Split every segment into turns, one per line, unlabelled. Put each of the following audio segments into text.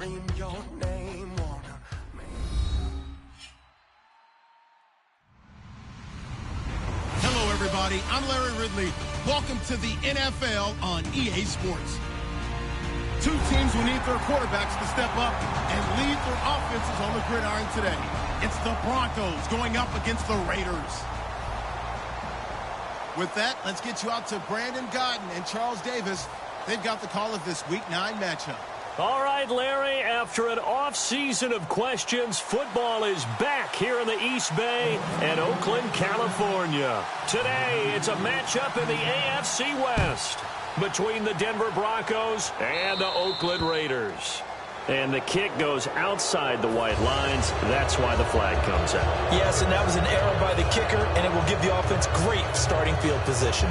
scream your name.
Hello, everybody. I'm Larry Ridley. Welcome to the NFL on EA Sports. Two teams will need their quarterbacks to step up and lead their offenses on the gridiron today. It's the Broncos going up against the Raiders. With that, let's get you out to Brandon Godden and Charles Davis. They've got the call of this Week 9 matchup.
All right, Larry, after an off-season of questions, football is back here in the East Bay and Oakland, California. Today, it's a matchup in the AFC West between the Denver Broncos and the Oakland Raiders. And the kick goes outside the white lines. That's why the flag comes out.
Yes, and that was an error by the kicker, and it will give the offense great starting field position.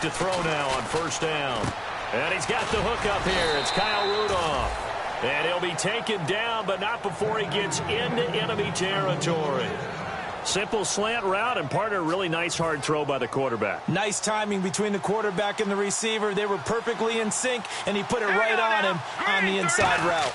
To throw now on first down. And he's got the hook up here. It's Kyle Rudolph. And he'll be taken down, but not before he gets into enemy territory. Simple slant route, and partner, really nice hard throw by the quarterback.
Nice timing between the quarterback and the receiver. They were perfectly in sync, and he put it right on him on the inside route.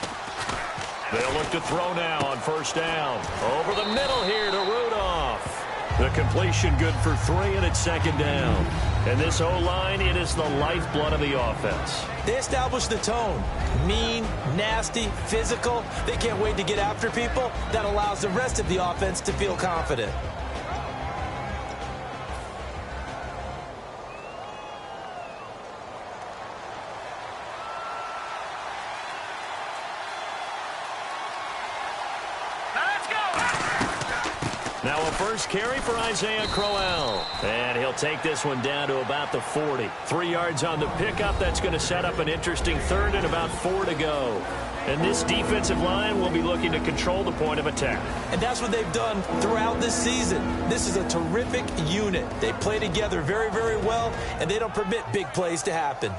They'll look to throw now on first down. Over the middle here to Rudolph. The completion good for 3, and it's second down. And this O-line, it is the lifeblood of the offense.
They established the tone. Mean, nasty, physical. They can't wait to get after people. That allows the rest of the offense to feel confident.
Now a first carry for Isaiah Crowell. And he'll take this one down to about the 40. 3 yards on the pickup. That's going to set up an interesting third and about 4 to go. And this defensive line will be looking to control the point of attack.
And that's what they've done throughout this season. This is a terrific unit. They play together very, very well, and they don't permit big plays to happen.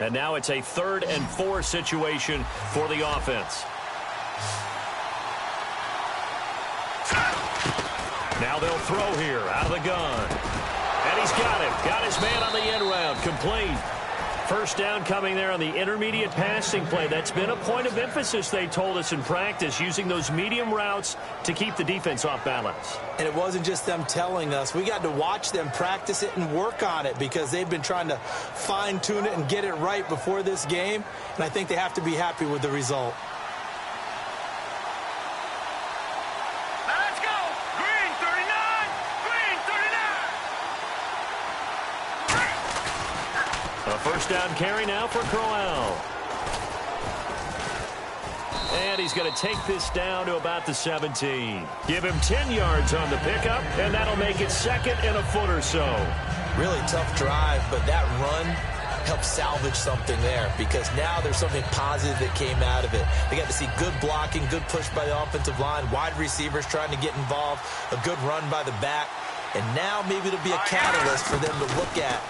And now it's a 3rd and 4 situation for the offense. Now they'll throw here out of the gun. And he's got him. Got his man on the end round. Complete. First down coming there on the intermediate passing play. That's been a point of emphasis, they told us in practice, using those medium routes to keep the defense off balance.
And it wasn't just them telling us. We got to watch them practice it and work on it because they've been trying to fine-tune it and get it right before this game. And I think they have to be happy with the result.
Let's go! Green 39! Green 39!
A first down carry now for Crowell. And he's going to take this down to about the 17. Give him 10 yards on the pickup, and that'll make it 2nd and a foot or so.
Really tough drive, but that run helped salvage something there because now there's something positive that came out of it. They got to see good blocking, good push by the offensive line, wide receivers trying to get involved, a good run by the back. And now maybe it'll be a catalyst for them to look at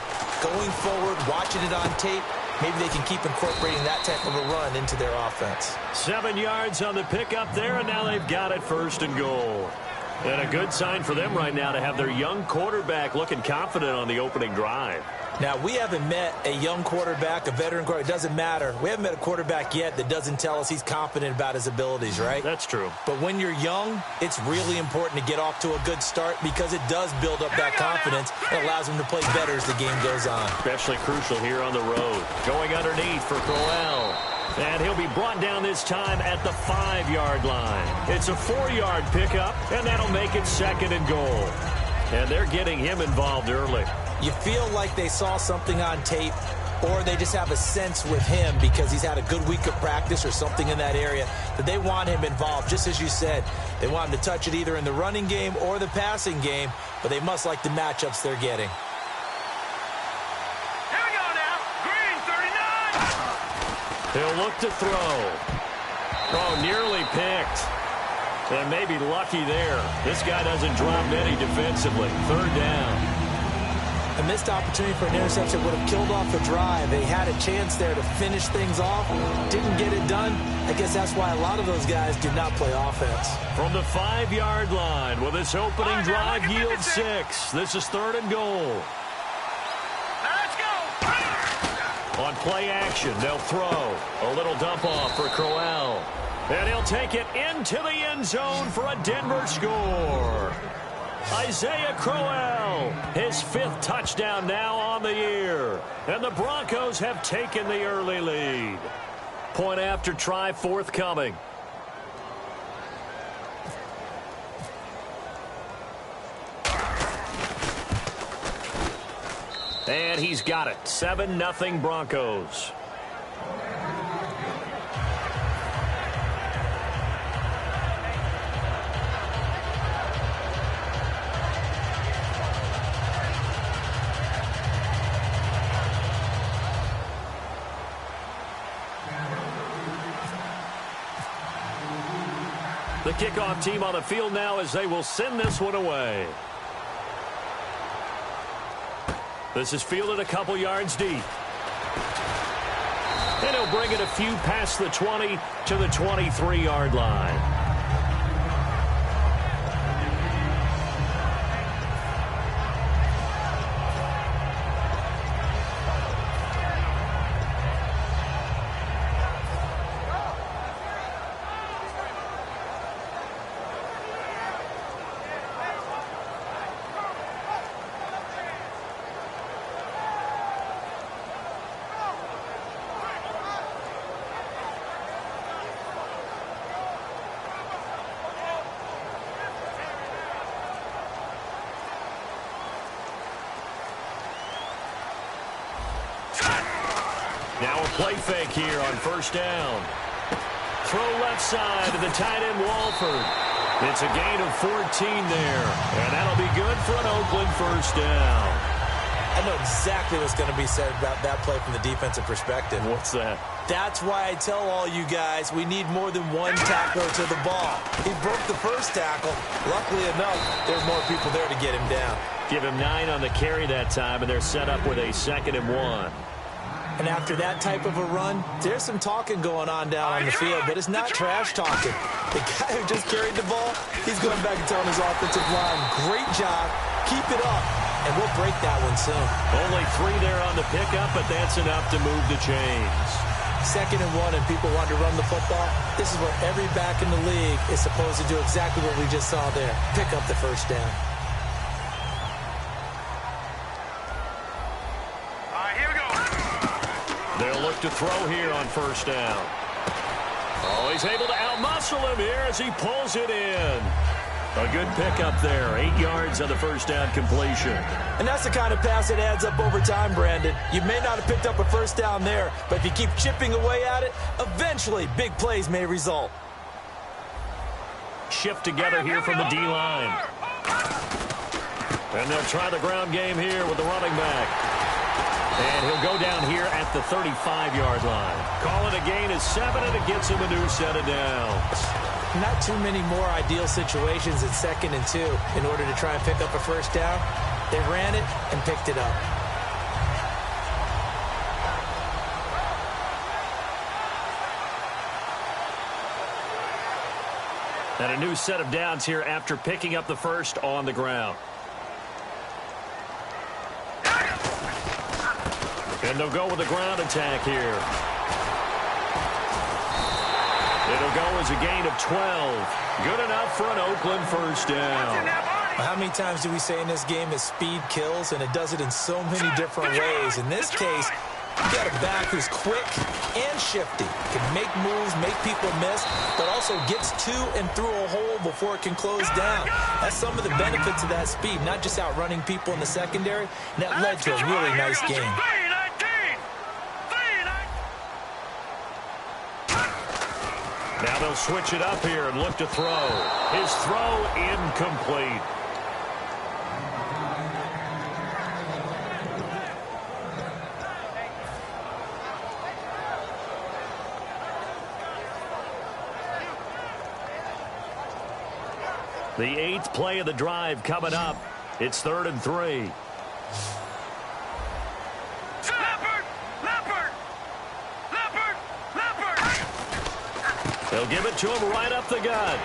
going forward, watching it on tape. Maybe they can keep incorporating that type of a run into their offense.
7 yards on the pickup there, and now they've got it 1st and goal. And a good sign for them right now to have their young quarterback looking confident on the opening drive.
Now, we haven't met a young quarterback, a veteran quarterback. It doesn't matter. We haven't met a quarterback yet that doesn't tell us he's confident about his abilities, right?
That's true.
But when you're young, it's really important to get off to a good start because it does build up that confidence. It allows him to play better as the game goes on.
Especially crucial here on the road. Going underneath for Crowell. And he'll be brought down this time at the 5-yard line. It's a 4-yard pickup, and that'll make it 2nd and goal. And they're getting him involved early.
You feel like they saw something on tape, or they just have a sense with him because he's had a good week of practice or something in that area that they want him involved. Just as you said, they want him to touch it either in the running game or the passing game, but they must like the matchups they're getting.
Here we go now. Green 39!
He'll look to throw. Oh, nearly picked. And maybe lucky there. This guy doesn't drop many defensively. Third down.
A missed opportunity for an interception would have killed off the drive. They had a chance there to finish things off. Didn't get it done. I guess that's why a lot of those guys do not play offense.
From the 5-yard line, will this opening drive yield 6? This is 3rd and goal.
Let's go.
On play action, they'll throw. A little dump off for Crowell. And he'll take it into the end zone for a Denver score. Isaiah Crowell, his 5th touchdown now on the year. And the Broncos have taken the early lead. Point after try forthcoming. And he's got it. 7-0 Broncos. The kickoff team on the field now as they will send this one away. This is fielded a couple yards deep. And he'll bring it a few past the 20 to the 23-yard line. Now a play fake here on 1st down. Throw left side to the tight end Walford. It's a gain of 14 there. And that'll be good for an Oakland 1st down.
I know exactly what's going to be said about that play from the defensive perspective.
What's that?
That's why I tell all you guys we need more than one tackler to the ball. He broke the first tackle. Luckily enough, there's more people there to get him down.
Give him 9 on the carry that time, and they're set up with a 2nd and 1.
And after that type of a run, there's some talking going on down on the field, but it's not trash talking. The guy who just carried the ball, he's going back and telling his offensive line, great job, keep it up, and we'll break that one soon.
Only 3 there on the pickup, but that's enough to move the chains.
2nd and 1, and people want to run the football. This is where every back in the league is supposed to do exactly what we just saw there, pick up the 1st down.
They'll look to throw here on 1st down. Oh, he's able to outmuscle him here as he pulls it in. A good pickup there. 8 yards on the 1st down completion.
And that's the kind of pass that adds up over time, Brandon. You may not have picked up a 1st down there, but if you keep chipping away at it, eventually big plays may result.
Shift together here from the D-line. And they'll try the ground game here with the running back. And he'll go down here at the 35-yard line. Call it a gain of 7, and it gets him a new set of downs.
Not too many more ideal situations at 2nd and 2 in order to try and pick up a 1st down. They ran it and picked it up.
And a new set of downs here after picking up the 1st on the ground. And they'll go with the ground attack here. It'll go as a gain of 12. Good enough for an Oakland 1st down.
How many times do we say in this game that speed kills, and it does it in so many different ways? In this case, you got a back who's quick and shifty, can make moves, make people miss, but also gets to and through a hole before it can close down. That's some of the benefits of that speed, not just outrunning people in the secondary, and that led to a really nice game.
Now they'll switch it up here and look to throw. His throw incomplete. The 8th play of the drive coming up. It's 3rd and 3. They'll give it to him right up the gut.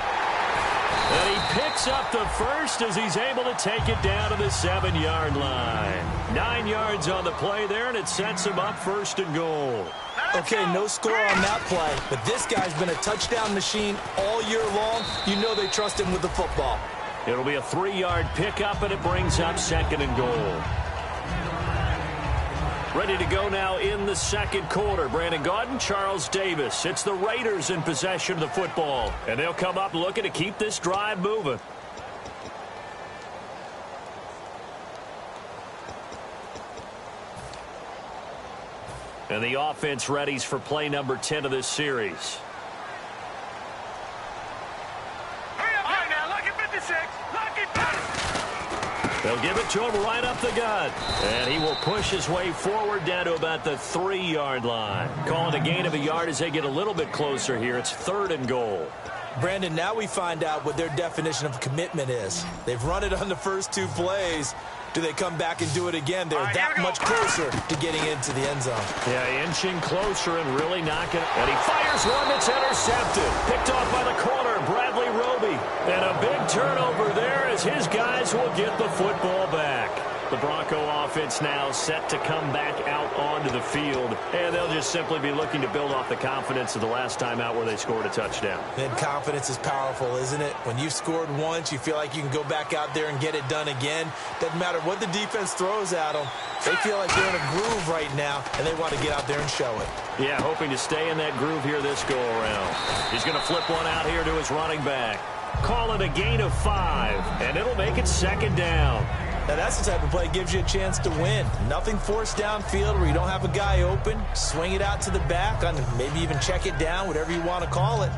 And he picks up the first as he's able to take it down to the 7-yard line. 9 yards on the play there, and it sets him up 1st and goal.
Okay, no score on that play, but this guy's been a touchdown machine all year long. You know they trust him with the football.
It'll be a 3-yard pickup, and it brings up 2nd and goal. Ready to go now in the 2nd quarter. Brandon Gaudin, Charles Davis. It's the Raiders in possession of the football, and they'll come up looking to keep this drive moving. And the offense readies for play number 10 of this series. They'll give it to him right up the gut. And he will push his way forward down to about the 3-yard line. Calling a gain of a yard as they get a little bit closer here. It's 3rd and goal.
Brandon, now we find out what their definition of commitment is. They've run it on the first 2 plays. Do they come back and do it again? They're that much closer to getting into the end zone.
Yeah, inching closer and really knocking. And he fires one that's intercepted. Picked off by the corner, Bradley Roby. And a big turnover there as his guys will get the football back. The Bronco offense now set to come back out onto the field. And they'll just simply be looking to build off the confidence of the last time out where they scored a touchdown.
And confidence is powerful, isn't it? When you've scored once, you feel like you can go back out there and get it done again. Doesn't matter what the defense throws at them. They feel like they're in a groove right now, and they want to get out there and show it. Yeah, hoping to stay in that groove here this go-around. He's going to flip one out here to his running back. Call it a gain of 5, and it'll make it 2nd down. Now, that's the type of play that gives you a chance to win. Nothing forced downfield where you don't have a guy open. Swing it out to the back, and maybe even check it down, whatever you want to call it.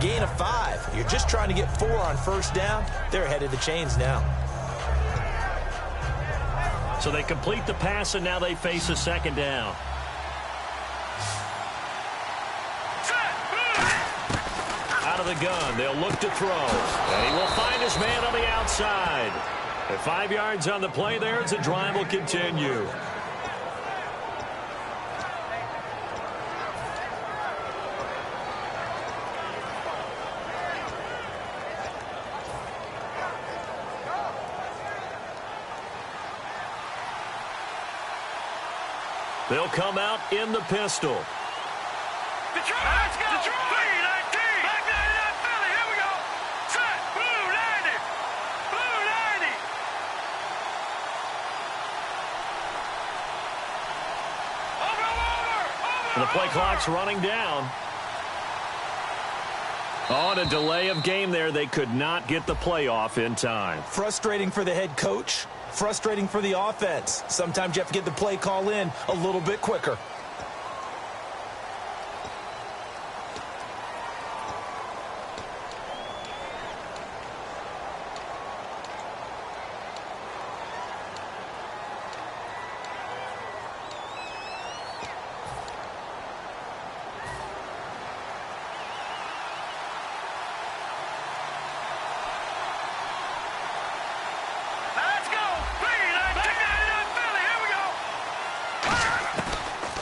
Gain of 5. You're just trying to get 4 on 1st down. They're ahead of the chains now.
So they complete the pass, and now they face a 2nd down. Out of the gun, they'll look to throw. And he will find his man on the outside. And 5 yards on the play there as the drive will continue. They'll come out in the pistol.
Detroit, let's go! Detroit! 3-19! Back 99 Philly, here we go! Set! Blue 90! Blue 90! Over!
The play clock's running down. On a delay of game there, they could not get the play off in time.
Frustrating for the head coach. Frustrating for the offense. Sometimes you have to get the play call in a little bit quicker.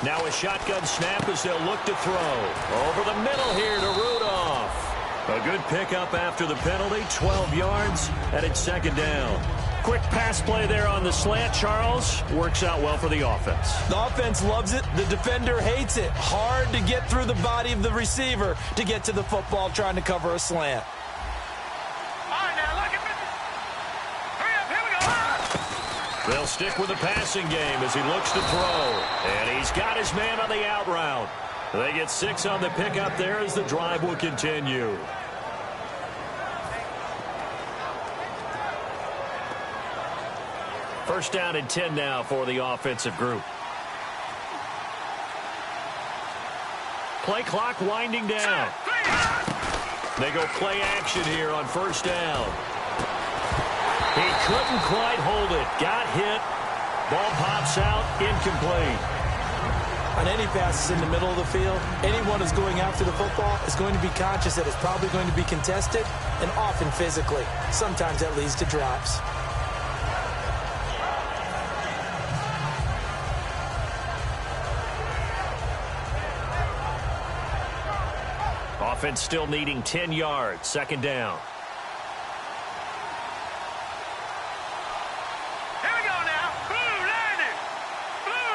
Now a shotgun snap as they'll look to throw. Over the middle here to Rudolph. A good pickup after the penalty, 12 yards, and it's 2nd down. Quick pass play there on the slant, Charles. Works out well for the offense.
The offense loves it. The defender hates it. Hard to get through the body of the receiver to get to the football trying to cover a slant.
They'll stick with the passing game as he looks to throw. And he's got his man on the out route. They get 6 on the pickup there as the drive will continue. First down and 10 now for the offensive group. Play clock winding down. They go play action here on 1st down. He couldn't quite hold it. Got hit. Ball pops out. Incomplete.
On any passes in the middle of the field, anyone who's going after the football is going to be conscious that it's probably going to be contested, and often physically. Sometimes that leads to drops.
Offense still needing 10 yards. Second down.
Here we go now. Blue 90. Blue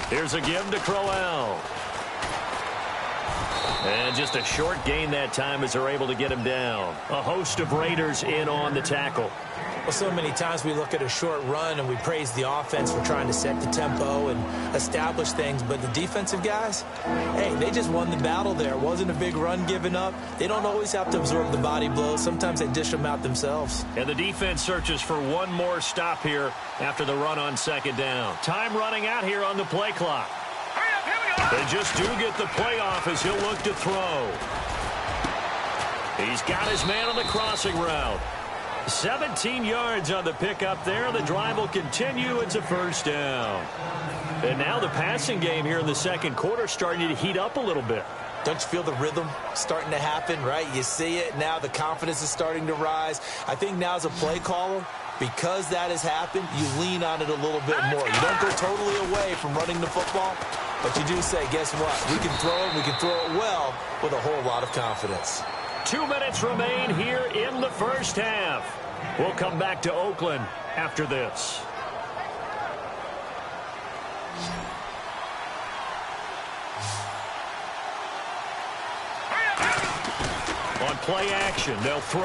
90.
Here's a give to Crowell. And just a short gain that time as they're able to get him down. A host of Raiders in on the tackle.
Well, so many times we look at a short run and we praise the offense for trying to set the tempo and establish things. But the defensive guys, hey, they just won the battle there. It wasn't a big run given up. They don't always have to absorb the body blows. Sometimes they dish them out themselves.
And the defense searches for one more stop here after the run on second down. Time running out here on the play clock.
Hurry up, here we go.
They just do get the play off as he'll look to throw. He's got his man on the crossing route. 17 yards on the pickup there. The drive will continue. It's a first down. And now the passing game here in the second quarter starting to heat up a little bit.
Don't you feel the rhythm starting to happen, right? You see it now. The confidence is starting to rise. I think now as a play caller, because that has happened, you lean on it a little bit more. You don't go totally away from running the football, but you do say, guess what? We can throw it. We can throw it well with a whole lot of confidence.
2 minutes remain here in the first half. We'll come back to Oakland after this. On play action, they'll throw.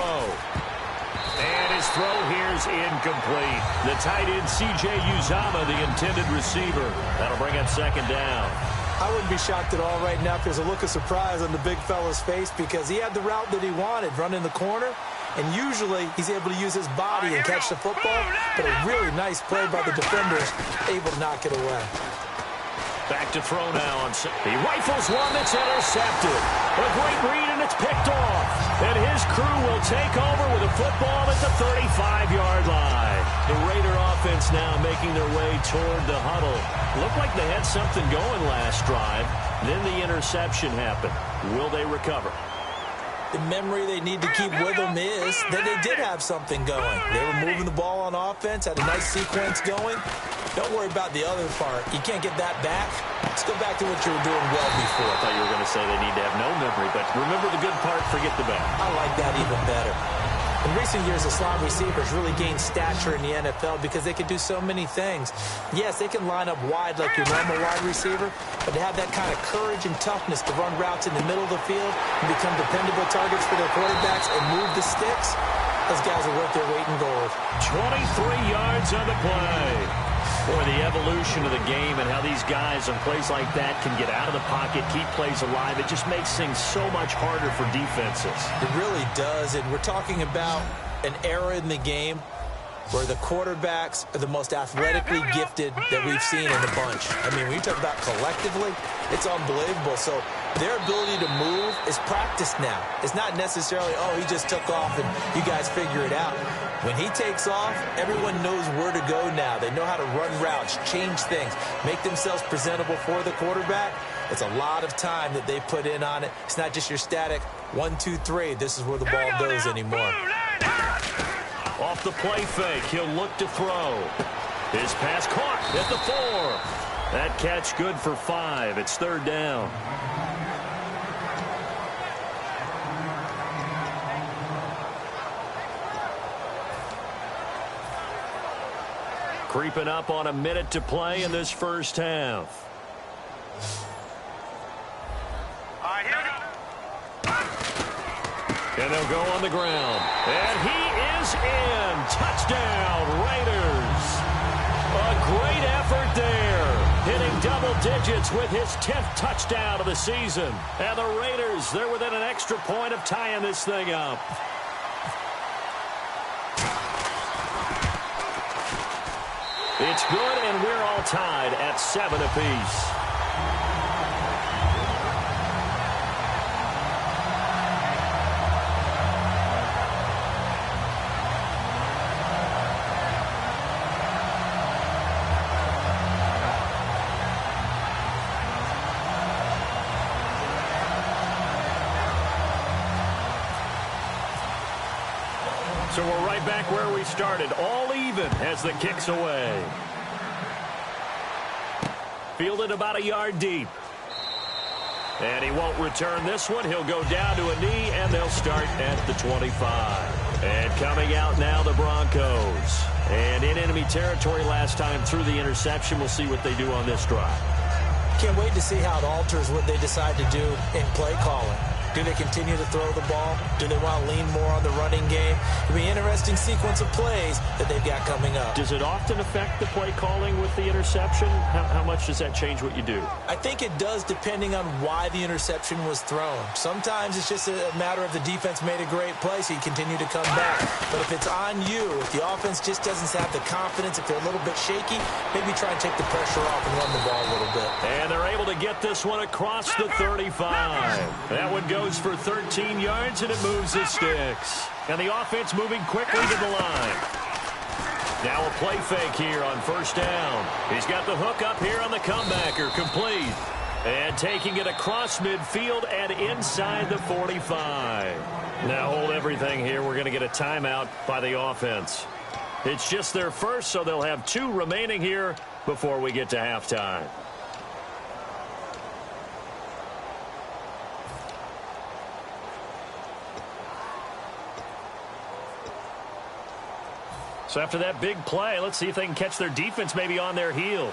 And his throw here is incomplete. The tight end, C.J. Uzama, the intended receiver. That'll bring up second down.
I wouldn't be shocked at all right now if there's a look of surprise on the big fella's face because he had the route that he wanted, running the corner, and usually he's able to use his body and catch the football, but a really nice play by the defenders, able to knock it away.
Back to throw now. He rifles one that's intercepted. A great read, and it's picked off. And his crew will take over with a football at the 35-yard line. The Raider offense now making their way toward the huddle. Looked like they had something going last drive. Then the interception happened. Will they recover?
The memory they need to keep with them is that they did have something going. They were moving the ball on offense, had a nice sequence going. Don't worry about the other part. You can't get that back. Let's go back to what you were doing well before.
I thought you were going to say they need to have no memory, but remember the good part, forget the bad.
I like that even better. In recent years, the slot receivers really gained stature in the NFL because they can do so many things. Yes, they can line up wide like your normal wide receiver, but to have that kind of courage and toughness to run routes in the middle of the field and become dependable targets for their quarterbacks and move the sticks, those guys are worth their weight in gold.
23 yards on the play. Boy, the evolution of the game and how these guys on plays like that can get out of the pocket, keep plays alive, it just makes things so much harder for defenses.
It really does, and we're talking about an era in the game where the quarterbacks are the most athletically gifted that we've seen in a bunch. I mean, when you talk about collectively, it's unbelievable. So their ability to move is practiced now. It's not necessarily, oh, he just took off and you guys figure it out. When he takes off, everyone knows where to go now. They know how to run routes, change things, make themselves presentable for the quarterback. It's a lot of time that they put in on it. It's not just your static 1, 2, 3. This is where the ball goes anymore.
Off the play fake, he'll look to throw. His pass caught at the 4. That catch good for 5. It's third down. Creeping up on a minute to play in this first half. And they'll go on the ground. And he is in. Touchdown, Raiders. A great effort there. Hitting double digits with his 10th touchdown of the season. And the Raiders, they're within an extra point of tying this thing up. It's good, and we're all tied at 7 apiece. So we're right back where we started, all even as the kick's away. Fielded about a yard deep. And he won't return this one. He'll go down to a knee, and they'll start at the 25. And coming out now, the Broncos. And in enemy territory last time through the interception. We'll see what they do on this drive.
Can't wait to see how it alters what they decide to do in play calling. Do they continue to throw the ball? Do they want to lean more on the running game? It'll be an interesting sequence of plays that they've got coming up.
Does it often affect the play calling with the interception? How much does that change what you do?
I think it does depending on why the interception was thrown. Sometimes it's just a matter of the defense made a great play, so you continue to come back. But if it's on you, if the offense just doesn't have the confidence, if they're a little bit shaky, maybe try and take the pressure off and run the ball a little bit.
And they're able to get this one across the 35. That one goes for 13 yards, and it moves the sticks. And the offense moving quickly to the line. Now a play fake here on first down. He's got the hook up here on the comebacker, complete. And taking it across midfield and inside the 45. Now hold everything here. We're going to get a timeout by the offense. It's just their first, so they'll have 2 remaining here before we get to halftime. So after that big play, let's see if they can catch their defense maybe on their heels.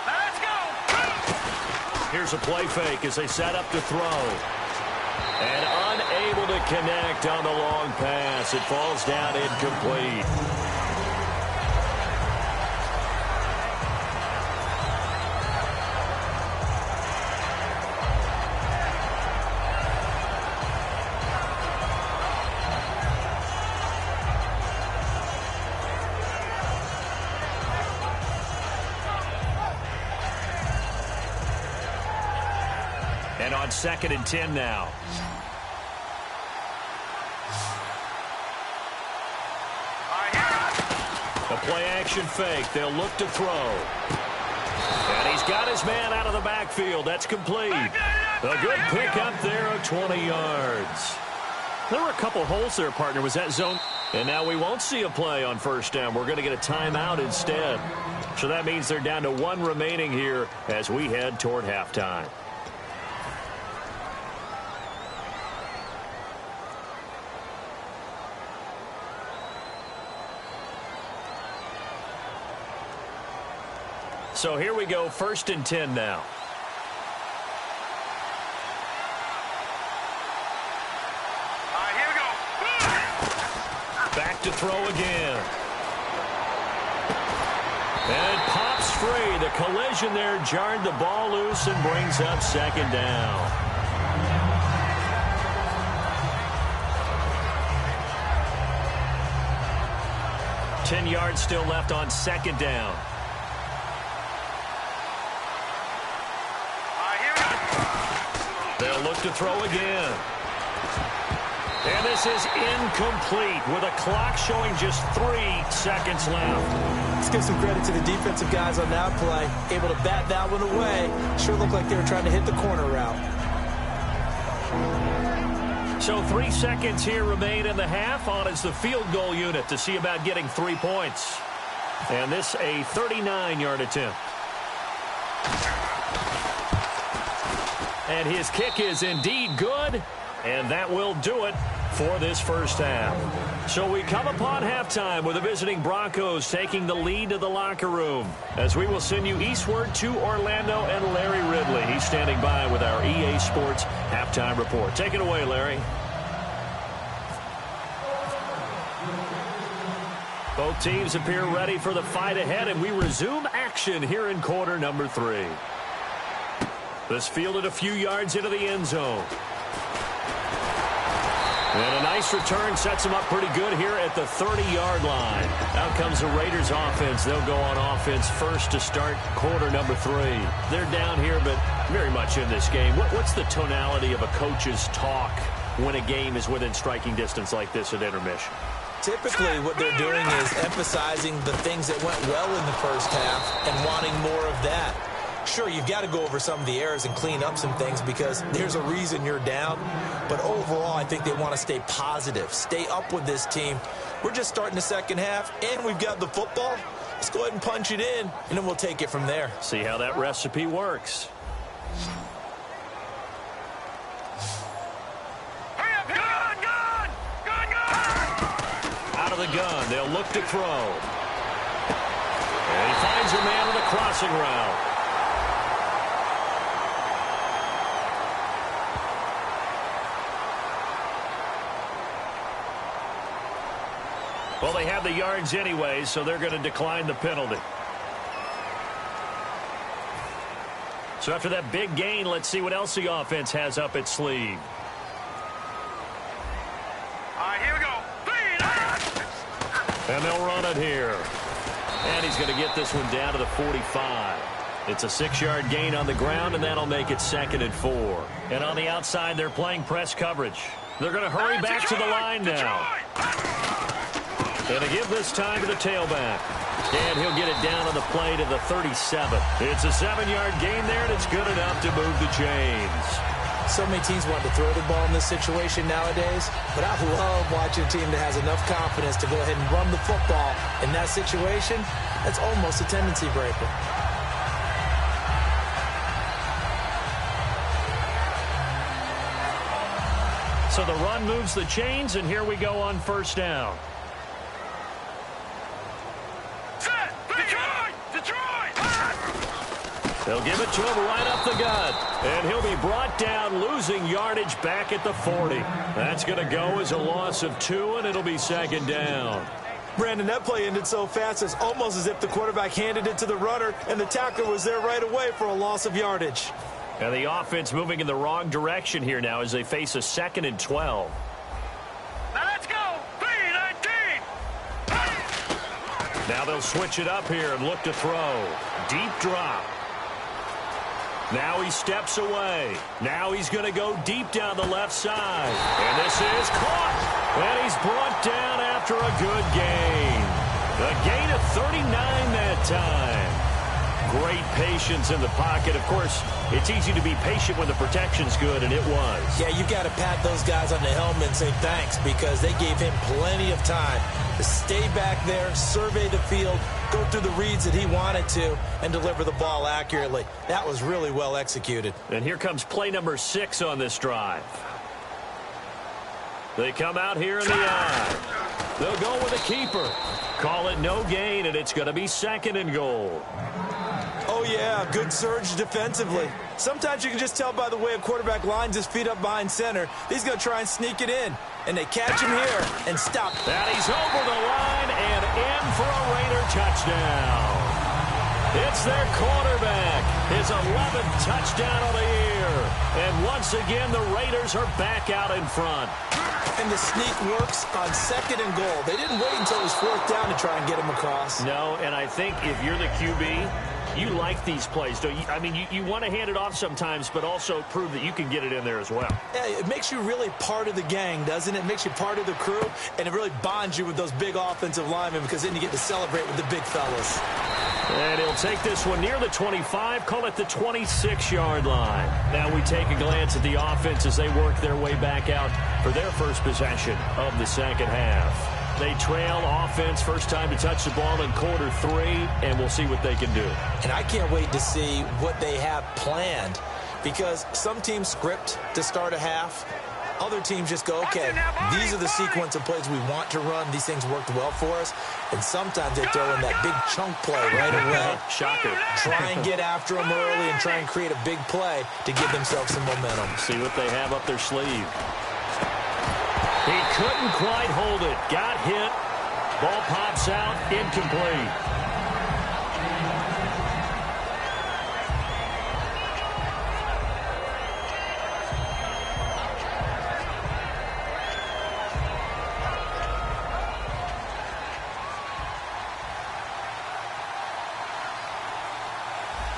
Let's go.
Here's a play fake as they set up to throw. And unable to connect on the long pass. It falls down incomplete. And on 2nd and 10 now. A play-action fake. They'll look to throw. And he's got his man out of the backfield. That's complete. A good pickup there of 20 yards. There were a couple holes there, partner. Was that zone? And now we won't see a play on first down. We're going to get a timeout instead. So that means they're down to 1 remaining here as we head toward halftime. So here we go, 1st and 10 now.
Here we go.
Back to throw again. And it pops free. The collision there jarred the ball loose and brings up 2nd down. Ten yards still left on 2nd down. They'll look to throw again. And this is incomplete with a clock showing just 3 seconds left.
Let's give some credit to the defensive guys on that play. Able to bat that one away. Sure looked like they were trying to hit the corner route.
So 3 seconds here remain in the half. On is the field goal unit to see about getting 3 points. And this a 39-yard attempt. And his kick is indeed good, and that will do it for this first half. So we come upon halftime with the visiting Broncos taking the lead to the locker room as we will send you eastward to Orlando and Larry Ridley. He's standing by with our EA Sports halftime report. Take it away, Larry. Both teams appear ready for the fight ahead, and we resume action here in quarter number 3. This fielded a few yards into the end zone. And a nice return sets them up pretty good here at the 30-yard line. Out comes the Raiders offense. They'll go on offense first to start quarter number 3. They're down here, but very much in this game. What's the tonality of a coach's talk when a game is within striking distance like this at intermission?
Typically, what they're doing is emphasizing the things that went well in the first half and wanting more of that. Sure, you've got to go over some of the errors and clean up some things because there's a reason you're down. But overall, I think they want to stay positive, stay up with this team. We're just starting the second half, and we've got the football. Let's go ahead and punch it in, and then we'll take it from there.
See how that recipe works.
Hurry up, gun!
Out of the gun, they'll look to throw. And he finds a man on the crossing route. Well, they have the yards anyway, so they're going to decline the penalty. So after that big gain, let's see what else the offense has up its sleeve.
All right, here we go.
And they'll run it here. And he's going to get this one down to the 45. It's a 6-yard gain on the ground, and that'll make it 2nd and 4. And on the outside, they're playing press coverage. They're going to hurry back to the line now. And they give this time to the tailback. And he'll get it down on the play to the 37. It's a 7-yard gain there, and it's good enough to move the chains.
So many teams want to throw the ball in this situation nowadays, but I love watching a team that has enough confidence to go ahead and run the football in that situation. That's almost a tendency breaker.
So the run moves the chains, and here we go on 1st down. They'll give it to him right up the gut. And he'll be brought down, losing yardage back at the 40. That's going to go as a loss of 2, and it'll be 2nd down.
Brandon, that play ended so fast, it's almost as if the quarterback handed it to the runner, and the tackler was there right away for a loss of yardage.
And the offense moving in the wrong direction here now as they face a 2nd and 12.
Now let's go. 3-19.
Now they'll switch it up here and look to throw. Deep drop. Now he steps away. Now he's going to go deep down the left side. And this is caught. And he's brought down after a good gain. A gain of 39 that time. Great patience in the pocket. Of course, it's easy to be patient when the protection's good, and it was.
Yeah, you got to pat those guys on the helmet and say thanks because they gave him plenty of time to stay back there, survey the field, go through the reads that he wanted to, and deliver the ball accurately. That was really well executed.
And here comes play number 6 on this drive. They come out here in the eye. They'll go with a keeper. Call it no gain, and it's going to be 2nd and goal.
Oh, yeah, good surge defensively. Sometimes you can just tell by the way a quarterback lines his feet up behind center. He's going to try and sneak it in. And they catch him here and stop.
And he's over the line and in for a Raider touchdown. It's their quarterback. His 11th touchdown of the year. And once again, the Raiders are back out in front.
And the sneak works on 2nd and goal. They didn't wait until it was 4th down to try and get him across.
No, and I think if you're the QB, you like these plays, don't you? I mean, you want to hand it off sometimes, but also prove that you can get it in there as well.
Yeah, it makes you really part of the gang, doesn't it? It makes you part of the crew, and it really bonds you with those big offensive linemen because then you get to celebrate with the big fellas.
And he'll take this one near the 25, call it the 26-yard line. Now we take a glance at the offense as they work their way back out for their first possession of the second half. They trail offense, first time to touch the ball in quarter 3, and we'll see what they can do.
And I can't wait to see what they have planned because some teams script to start a half. Other teams just go, okay, these are the sequence of plays we want to run. These things worked well for us. And sometimes they throw in that big chunk play right away.
Shocker.
Try and get after them early and try and create a big play to give themselves some momentum.
See what they have up their sleeve. He couldn't quite hold it. Got hit. Ball pops out. Incomplete.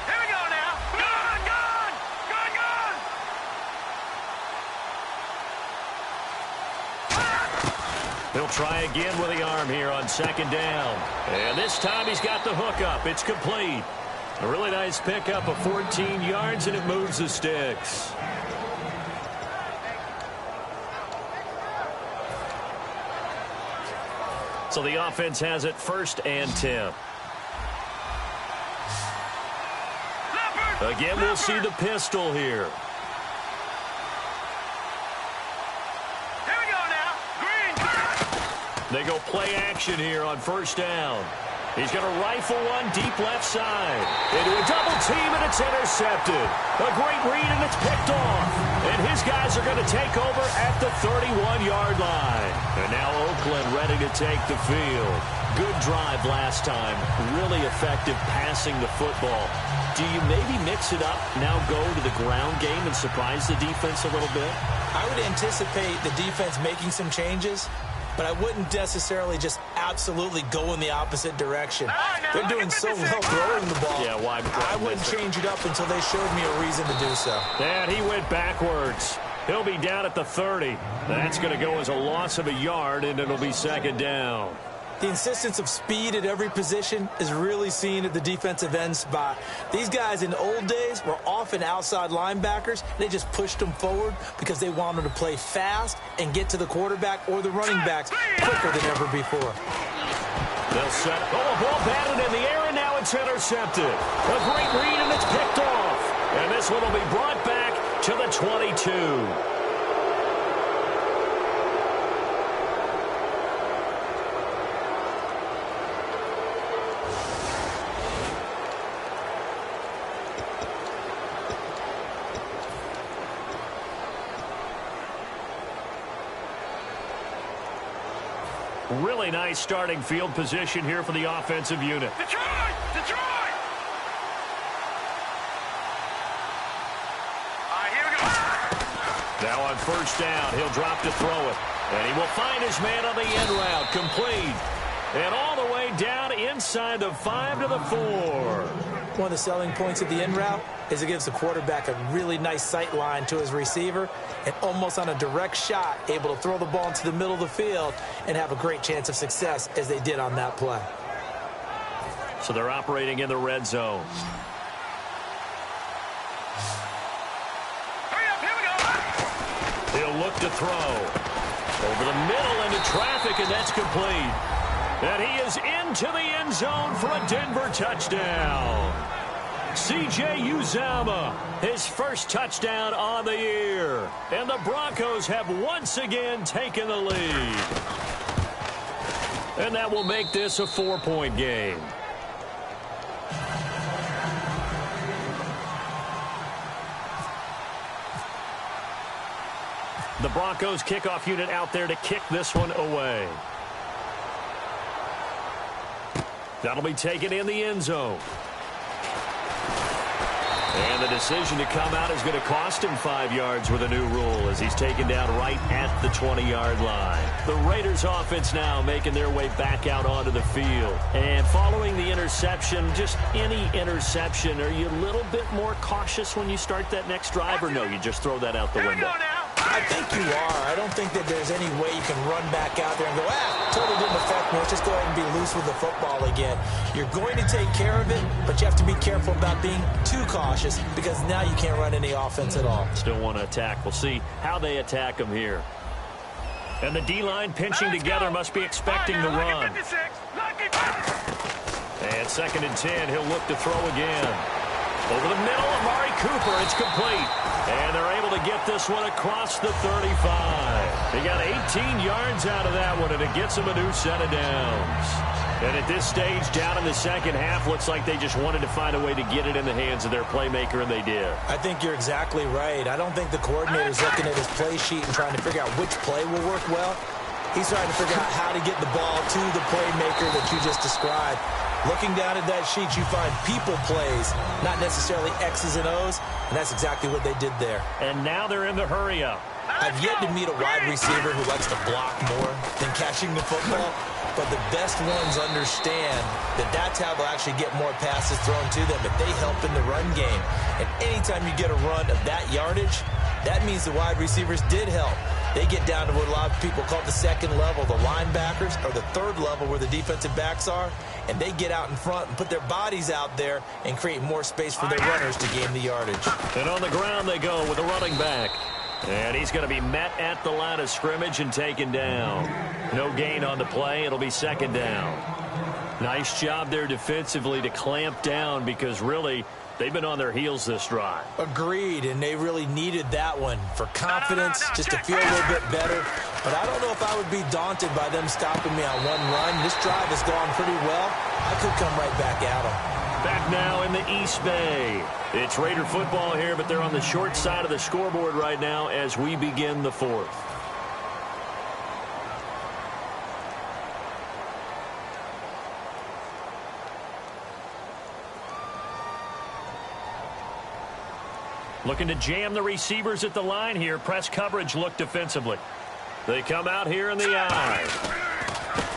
Here we go now. Gun!
He'll try again with the arm here on 2nd down. And this time he's got the hook up. It's complete. A really nice pickup of 14 yards, and it moves the sticks. So the offense has it 1st and 10. Again, we'll see the pistol here.
Here we go now. Green.
They go play action here on 1st down. He's going to rifle one deep left side. Into a double team, and it's intercepted. A great read, and it's picked off. And his guys are going to take over at the 31-yard line. And now Oakland ready to take the field. Good drive last time. Really effective passing the football. Do you maybe mix it up, now go to the ground game and surprise the defense a little bit?
I would anticipate the defense making some changes, but I wouldn't necessarily just absolutely go in the opposite direction. They're doing so well throwing the ball.
Yeah, why?
I wouldn't change it up until they showed me a reason to do so.
And he went backwards. He'll be down at the 30. That's going to go as a loss of a yard, and it'll be 2nd down.
The insistence of speed at every position is really seen at the defensive end spot. These guys in the old days were often outside linebackers. They just pushed them forward because they wanted to play fast and get to the quarterback or the running backs quicker than ever before.
They'll set it. Oh, a ball batted in the air, and now it's intercepted. A great read, and it's picked off. And this one will be brought back to the 22. Really nice starting field position here for the offensive unit.
Detroit! Detroit! All right, here we go.
Now on 1st down, he'll drop to throw it. And he will find his man on the end route. Complete. And all the way down inside the 5 to the 4.
One of the selling points of the in route is it gives the quarterback a really nice sight line to his receiver and almost on a direct shot able to throw the ball into the middle of the field and have a great chance of success as they did on that play.
So they're operating in the red zone.
Hurry up, here we go.
He'll look to throw. Over the middle into traffic, and that's complete. And he is into the end zone for a Denver touchdown. C.J. Uzomah, his 1st touchdown on the year. And the Broncos have once again taken the lead. And that will make this a 4-point game. The Broncos kickoff unit out there to kick this one away. That'll be taken in the end zone. And the decision to come out is going to cost him 5 yards with a new rule as he's taken down right at the 20-yard line. The Raiders offense now making their way back out onto the field. And following the interception, just any interception, are you a little bit more cautious when you start that next drive, or no, you just throw that out the window?
I think you are. I don't think that there's any way you can run back out there and go, totally didn't affect me. Let's just go ahead and be loose with the football again. You're going to take care of it, but you have to be careful about being too cautious because now you can't run any offense at all.
Still want to attack. We'll see how they attack him here. And the D-line pinching together must be expecting the run. And 2nd and 10, he'll look to throw again. Over the middle, Amari Cooper, it's complete. And they're able to get this one across the 35. They got 18 yards out of that one, and it gets them a new set of downs. And at this stage, down in the second half, looks like they just wanted to find a way to get it in the hands of their playmaker, and they did.
I think you're exactly right. I don't think the coordinator's looking at his play sheet and trying to figure out which play will work well. He's trying to figure out how to get the ball to the playmaker that you just described. Looking down at that sheet, you find people plays, not necessarily X's and O's, and that's exactly what they did there.
And now they're in the hurry-up.
I've yet to meet a wide receiver who likes to block more than catching the football, but the best ones understand that that's how they'll actually get more passes thrown to them if they help in the run game. And anytime you get a run of that yardage, that means the wide receivers did help. They get down to what a lot of people call the second level, the linebackers, or the third level where the defensive backs are, and they get out in front and put their bodies out there and create more space for their runners to gain the yardage.
And on the ground they go with a running back. And he's going to be met at the line of scrimmage and taken down. No gain on the play. It'll be second down. Nice job there defensively to clamp down because really they've been on their heels this drive.
Agreed, and they really needed that one for confidence, just to feel a little bit better. But I don't know if I would be daunted by them stopping me on one run. This drive has gone pretty well. I could come right back at them.
Back now in the East Bay. It's Raider football here, but they're on the short side of the scoreboard right now as we begin the fourth. Looking to jam the receivers at the line here. Press coverage look defensively. They come out here in the eye.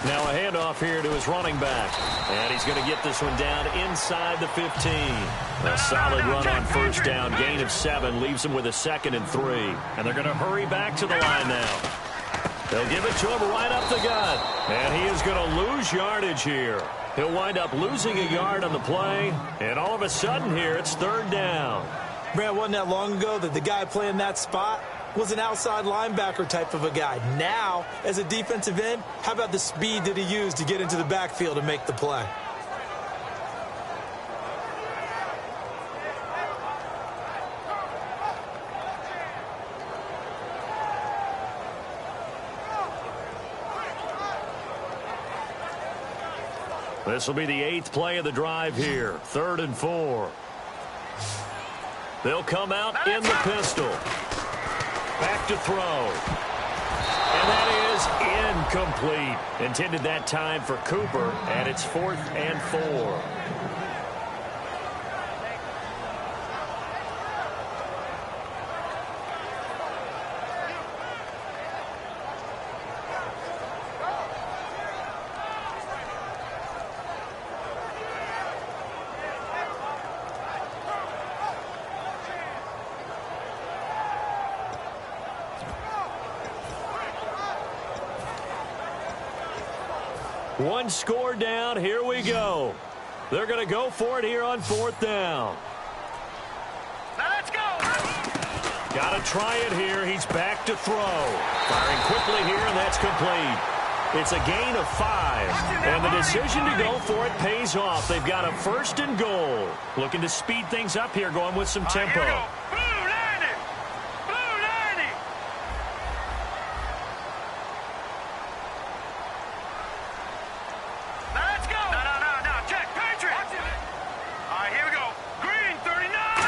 Now a handoff here to his running back. And he's going to get this one down inside the 15. A solid run on first down. Gain of 7 leaves him with a 2nd and 3. And they're going to hurry back to the line now. They'll give it to him right up the gut. And he is going to lose yardage here. He'll wind up losing a yard on the play. And all of a sudden here, it's 3rd down.
Brad, wasn't that long ago that the guy playing that spot was an outside linebacker type of a guy. Now, as a defensive end, how about the speed that he used to get into the backfield to make the play?
This will be the 8th play of the drive here. 3rd and 4. They'll come out in the pistol. Back to throw. And that is incomplete. Intended that time for Cooper, and it's 4th and 4. One score down. Here we go. They're going to go for it here on 4th down.
Now let's go.
Got to try it here. He's back to throw. Firing quickly here, and that's complete. It's a gain of 5. And the decision to go for it pays off. They've got a 1st and goal. Looking to speed things up here, going with some tempo.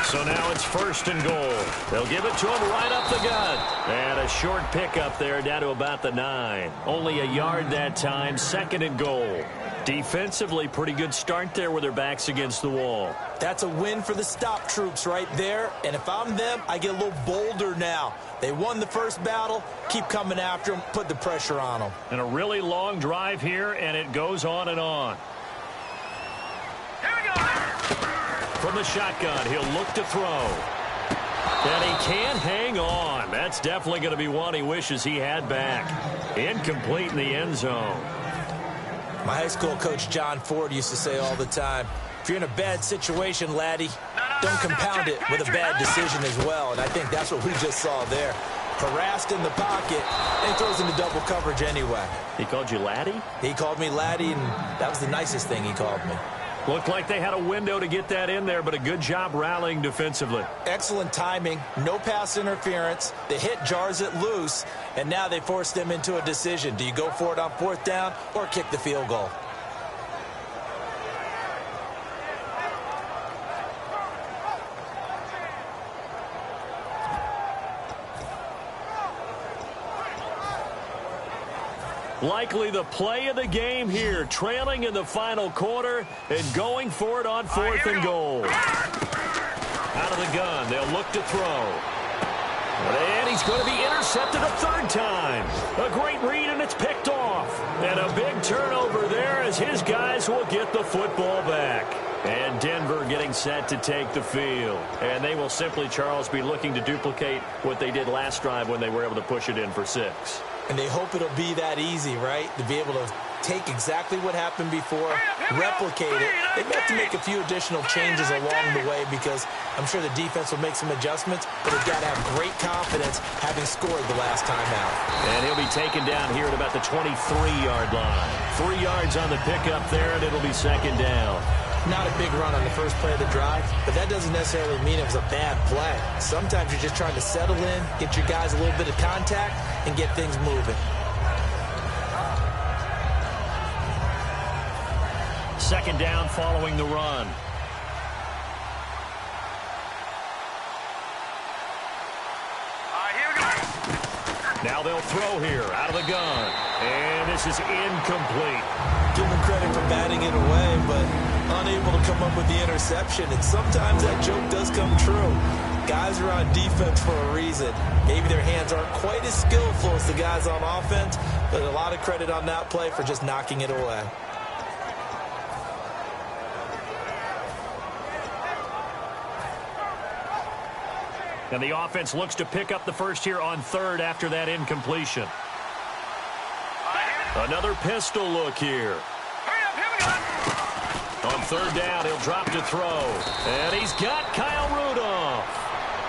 So now it's 1st and goal. They'll give it to him right up the gut. And a short pickup there down to about the 9. Only a yard that time. 2nd and goal. Defensively, pretty good start there with their backs against the wall.
That's a win for the stop troops right there. And if I'm them, I get a little bolder now. They won the first battle. Keep coming after them. Put the pressure on them.
And a really long drive here, and it goes on and on. From the shotgun, he'll look to throw. And he can't hang on. That's definitely going to be one he wishes he had back. Incomplete in the end zone.
My high school coach, John Ford, used to say all the time, if you're in a bad situation, laddie, don't compound it with a bad decision as well. And I think that's what we just saw there. Harassed in the pocket, and he throws into double coverage anyway.
He called you laddie?
He called me laddie, and that was the nicest thing he called me.
Looked like they had a window to get that in there, but a good job rallying defensively.
Excellent timing, no pass interference. The hit jars it loose, and now they force them into a decision. Do you go for it on 4th down or kick the field goal?
Likely the play of the game here, trailing in the final quarter and going for it on 4th and goal. Out of the gun, they'll look to throw. And he's going to be intercepted a 3rd time. A great read, and it's picked off. And a big turnover there as his guys will get the football back. And Denver getting set to take the field. And they will simply, Charles, be looking to duplicate what they did last drive when they were able to push it in for 6.
And they hope it'll be that easy, right? To be able to take exactly what happened before, replicate it. They may have to make a few additional changes along the way because I'm sure the defense will make some adjustments, but they've got to have great confidence having scored the last time out.
And he'll be taken down here at about the 23-yard line. 3 yards on the pickup there, and it'll be 2nd down.
Not a big run on the first play of the drive, but that doesn't necessarily mean it was a bad play. Sometimes you're just trying to settle in, get your guys a little bit of contact, and get things moving.
2nd down following the run.
Here we go.
Now they'll throw here out of the gun. And this is incomplete.
Give him credit for batting it away, but unable to come up with the interception. And sometimes that joke does come true. Guys are on defense for a reason. Maybe their hands aren't quite as skillful as the guys on offense, but a lot of credit on that play for just knocking it away.
And the offense looks to pick up the first here on 3rd after that incompletion. Another pistol look here.
Hurry up, here we go.
On 3rd down, he'll drop to throw. And he's got Kyle Rudolph.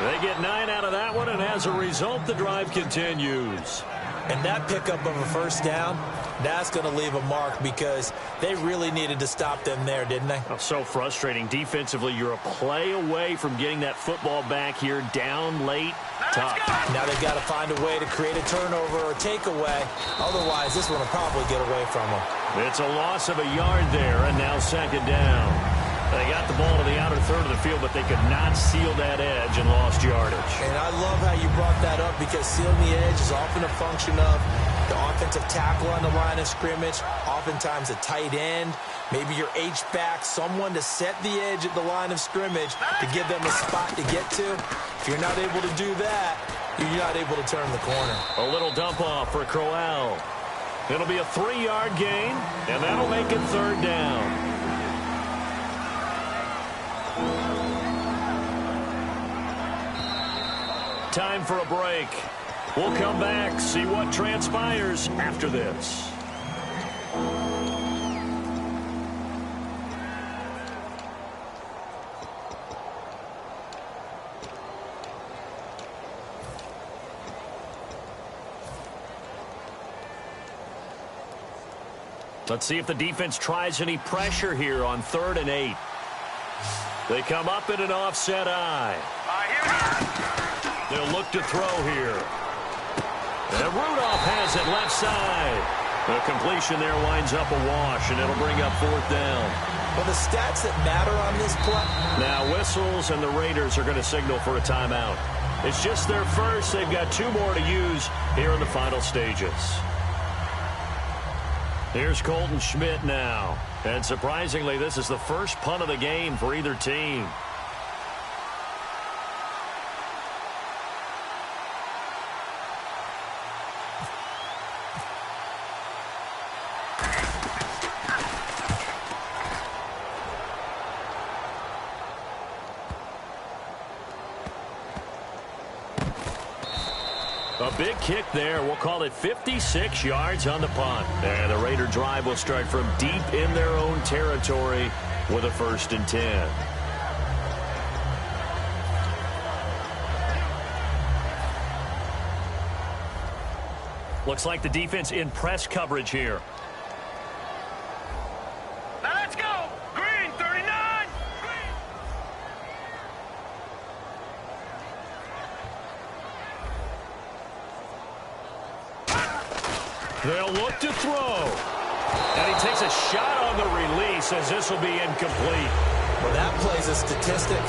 They get 9 out of that one, and as a result, the drive continues.
And that pickup of a first down, that's going to leave a mark because they really needed to stop them there, didn't they?
Oh, so frustrating. Defensively, you're a play away from getting that football back here down late. Tough.
Now they've got to find a way to create a turnover or takeaway. Otherwise, this one will probably get away from them.
It's a loss of a yard there, and now 2nd down. They got the ball to the outer third of the field, but they could not seal that edge and lost yardage.
And I love how you brought that up because sealing the edge is often a function of the offensive tackle on the line of scrimmage, oftentimes a tight end, maybe your H-back, someone to set the edge at the line of scrimmage to give them a spot to get to. If you're not able to do that, you're not able to turn the corner.
A little dump off for Crowell. It'll be a 3-yard gain, and that'll make it 3rd down. Time for a break. We'll come back, see what transpires after this. Let's see if the defense tries any pressure here on 3rd and 8. They come up in an offset eye.
Here we go.
They'll look to throw here. And Rudolph has it left side. The completion there winds up a wash, and it'll bring up 4th down.
Well, the stats that matter on this play.
Now whistles, and the Raiders are going to signal for a timeout. It's just their first. They've got 2 more to use here in the final stages. Here's Colton Schmidt now. And surprisingly, this is the first punt of the game for either team. A big kick there. We'll call it 56 yards on the punt. And the Raider drive will start from deep in their own territory with a 1st and 10. Looks like the defense in press coverage here.
Now let's go. Green, 39.
They'll look to throw. And he takes a shot on the release as this will be incomplete.
Well, that plays a statistic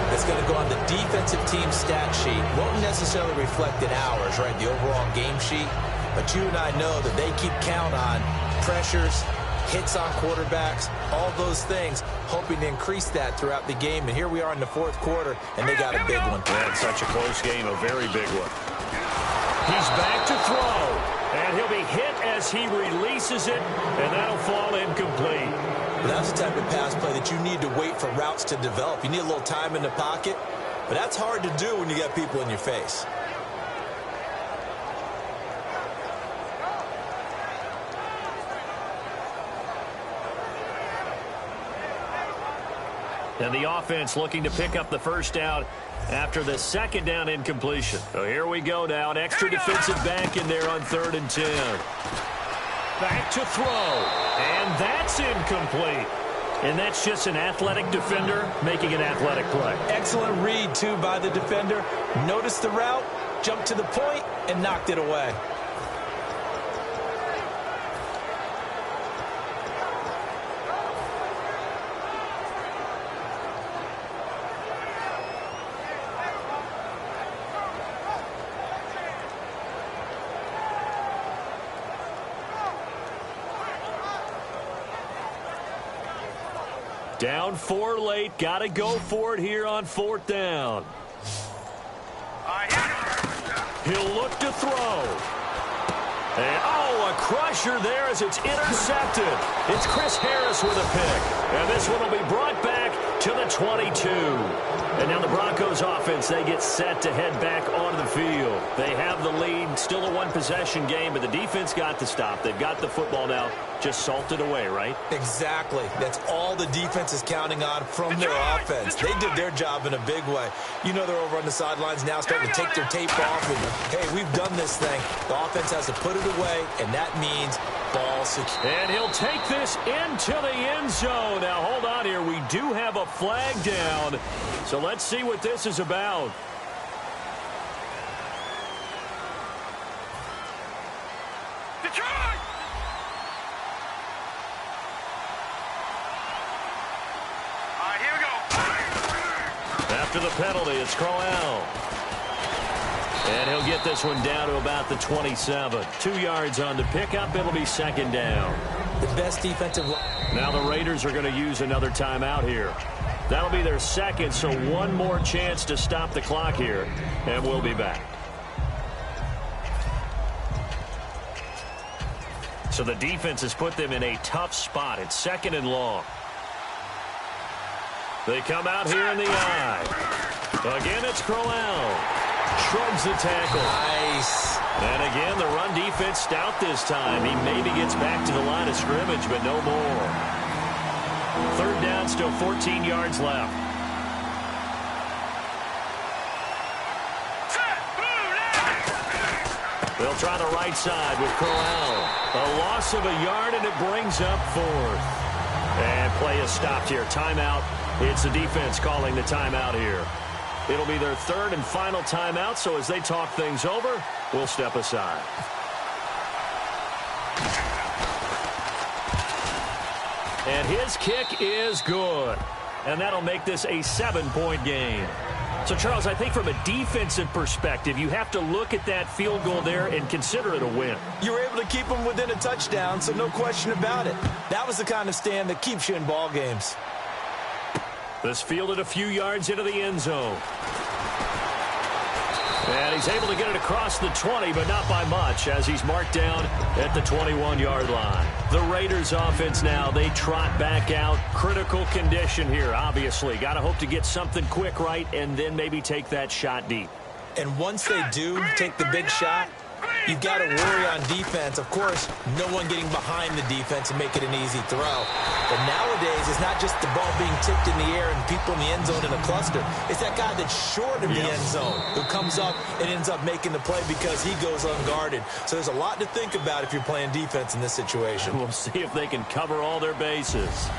that's going to go on the defensive team stat sheet. Won't necessarily reflect in ours, right, the overall game sheet. But you and I know that they keep count on pressures, hits on quarterbacks, all those things, hoping to increase that throughout the game. And here we are in the 4th quarter, and they got a big one.
That's such a close game, a very big one. He's back to throw. And he'll be hit as he releases it, and that'll fall incomplete.
But that's the type of pass play that you need to wait for routes to develop. You need a little time in the pocket, but that's hard to do when you got people in your face.
And the offense looking to pick up the first down after the second down incompletion. So here we go now. An extra defensive back in there on 3rd and 10. Back to throw. And that's incomplete. And that's just an athletic defender making an athletic play.
Excellent read, too, by the defender. Noticed the route, jumped to the point, and knocked it away.
Down 4 late. Got to go for it here on 4th down. He'll look to throw. And, a crusher there as it's intercepted. It's Chris Harris with a pick. And this one will be brought back to the 22. And now the Broncos offense, they get set to head back onto the field. They have the lead. Still a one-possession game, but the defense got the stop. They've got the football now. Just salted away, right?
Exactly. That's all the defense is counting on from their offense. They did their job in a big way. You know they're over on the sidelines now starting to take their tape off. And, hey, we've done this thing. The offense has to put it away, and that means ball secure.
And he'll take this into the end zone. Now, hold on here. We do have a flag down. So let's see what this is about.
Detroit! All right, here we go.
After the penalty, it's Crowell. And he'll get this one down to about the 27. 2 yards on the pickup. It'll be 2nd down.
The best defensive line.
Now the Raiders are going to use another timeout here. That'll be their second, so one more chance to stop the clock here, and we'll be back. So the defense has put them in a tough spot. It's 2nd and long. They come out here in the eye. Again, it's Crowell. Shrugs the tackle.
Nice.
And again, the run defense stout this time. He maybe gets back to the line of scrimmage, but no more. 3rd down, still 14 yards left. They'll try the right side with Crowell. A loss of a yard, and it brings up 4th. And play is stopped here. Timeout. It's the defense calling the timeout here. It'll be their 3rd and final timeout, so as they talk things over, we'll step aside. And his kick is good. And that'll make this a 7-point game. So, Charles, I think from a defensive perspective, you have to look at that field goal there and consider it a win.
You were able to keep them within a touchdown, so no question about it. That was the kind of stand that keeps you in ball games.
This fielded a few yards into the end zone. And he's able to get it across the 20, but not by much, as he's marked down at the 21-yard line. The Raiders offense now, they trot back out. Critical condition here, obviously. Got to hope to get something quick right and then maybe take that shot deep.
And once they do take the big shot, you've got to worry on defense. Of course, no one getting behind the defense and make it an easy throw. But nowadays, it's not just the ball being tipped in the air and people in the end zone in a cluster. It's that guy that's short of the end zone who comes up and ends up making the play because he goes unguarded. So there's a lot to think about if you're playing defense in this situation.
We'll see if they can cover all their bases.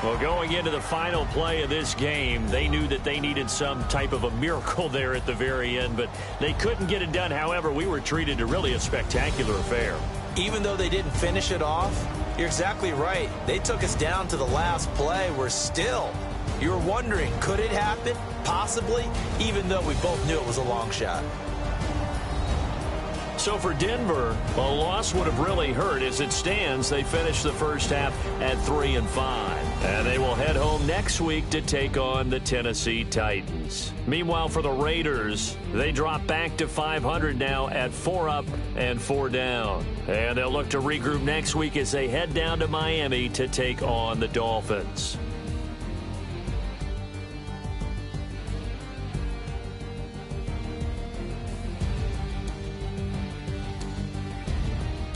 Well, going into the final play of this game, they knew that they needed some type of a miracle there at the very end, but they couldn't get it done. However, we were treated to really a spectacular affair.
Even though they didn't finish it off, you're exactly right. They took us down to the last play. We're still, you were wondering, could it happen? Possibly, even though we both knew it was a long shot.
So for Denver, a loss would have really hurt. As it stands, they finished the first half at 3-5. And they will head home next week to take on the Tennessee Titans. Meanwhile, for the Raiders, they drop back to 500 now at 4 up and 4 down. And they'll look to regroup next week as they head down to Miami to take on the Dolphins.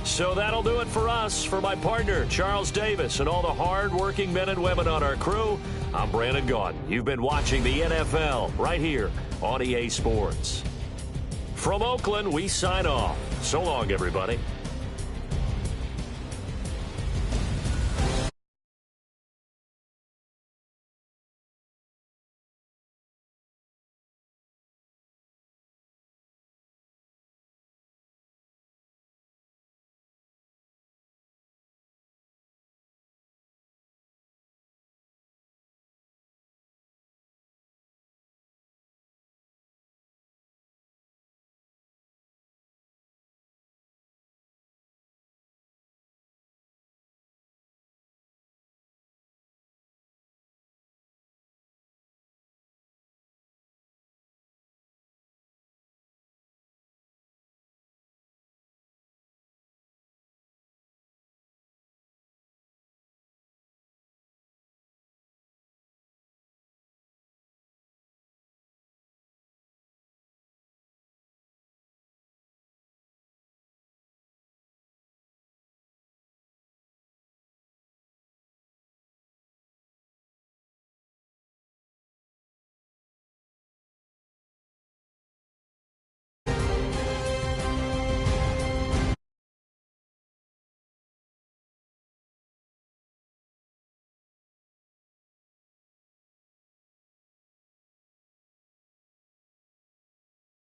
So that'll do it for us. For my partner, Charles Davis, and all the hard-working men and women on our crew, I'm Brandon Gaudin. You've been watching the NFL right here on EA Sports. From Oakland, we sign off. So long, everybody.